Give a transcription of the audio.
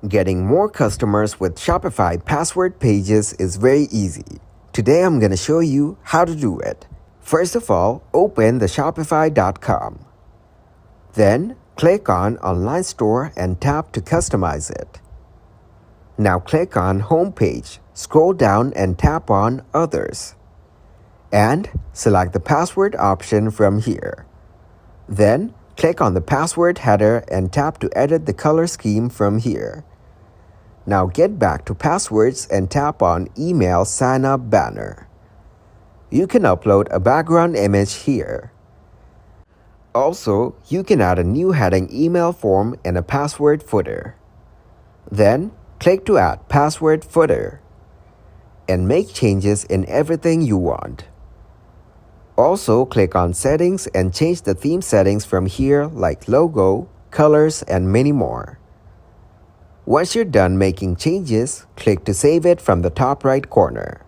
Getting more customers with Shopify Password Pages is very easy. Today I'm going to show you how to do it. First of all, open the shopify.com. Then, click on Online Store and tap to customize it. Now click on Home Page, scroll down and tap on Others. And select the password option from here. Then, click on the password header and tap to edit the color scheme from here. Now get back to passwords and tap on Email Sign Up banner. You can upload a background image here. Also, you can add a new heading email form and a password footer. Then, click to add password footer and make changes in everything you want. Also, click on Settings and change the theme settings from here like logo, colors, and many more. Once you're done making changes, click to save it from the top right corner.